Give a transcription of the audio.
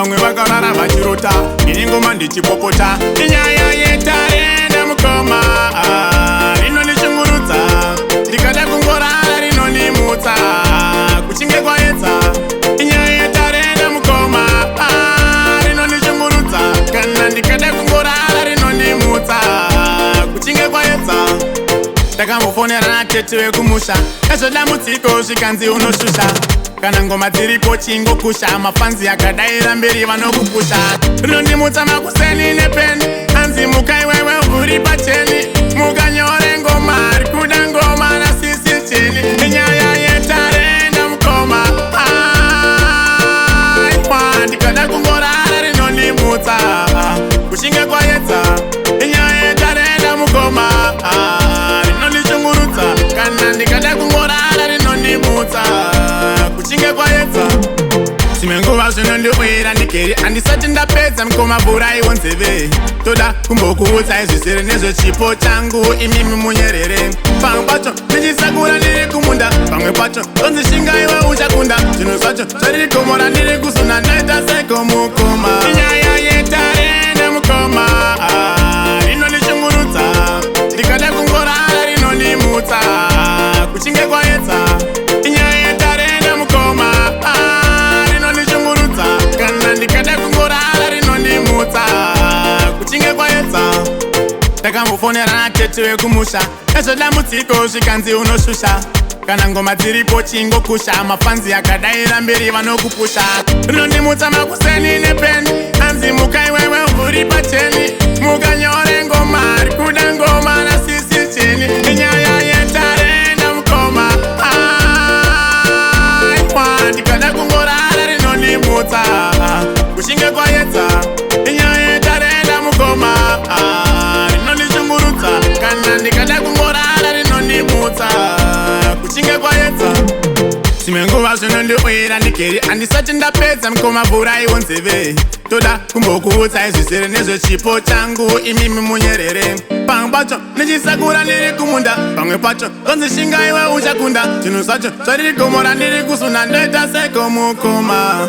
vamwe vakarara vachirota, ini ngoma ndichipopota. Inyaya yetare ndamukoma rinondishungurudza, ndikada kungorara rinondimutsa kuchinge kwaedza. Inyaya yetare ndamukoma rinondishungurudza, kana ndikada kungorara rinondimutsa kuchinge kwaedza. Ndakambofonera natete wekumusha, ezvodamutsiko zvikanzi unoshusha, kana ngoma dziripo chingokusha, mafanzi akadaira mberi vanokupusha. Rinondimutsa makuseni nepeni, anzi muka iwewe uri pacheni, mukanyore ngoma rikuda ngoma nasisi cheni. Inyaya yetare ndamukoma ndikada kungorara rinondimutsa kuchinge kwaedza. Inyaya yetare ndamukoma rinondishungurudza, kana ndikada kungorara rinondimutsa kuchinge kwaedza. Dzimwe nguva zvinondiwira ndigere handisati ndapedza mukoma bhuraiwo nzeve, toda kumbokuudzai zvisere nezvechipo changu imimi munyerere. Pamwe pacho ndichisakura ndiri kumunda, pamwe pacho donzishinga iwe uchakunda, zvinhu zvacho zvariri gomora ndiri kuzuna ndaita sekomukoma. Inyaya yetare ndamukoma rinondishungurudza, ndikada kungorara rinondimutsa kuchinge kwaedza. Inyaya yetare ndamukoma rinondishungurudza, kana ndikada kungorara rinondimutsa kuchinge kwaedza. Ndakambofonera natete wekumusha, ezvodamutsiko zvikanzi unoshusha, kana ngoma dziripo chingokusha, mafanzi akadaira mberi vanokupusha. Rinondimutsa makuseni nepeni, anzi muka iwewe uri pacheni, mukanyore ngoma rikuda ngoma nasisi cheni. Inyaya yetare ndamukoma ndikada kungorara rinondimutsa kuchinge kwaedza. Inyaya yetare ndamukoma rinondishungurudza, kana ndikada kungorara rinondimutsa kuchinge kwaedza. Dzimwe nguva zvinondiwira ndigere handisati ndapedza mukoma bhuraiwo nzeve, toda kumbokuudzai zvisere nezvechipo changu imimi munyerere. Pamwe pacho ndichisakura ndiri kumunda, pamwe pacho donzishinga iwe uchakunda, zvinhu zvacho zvariri gomora ndiri kusuna ndoita sekomukoma.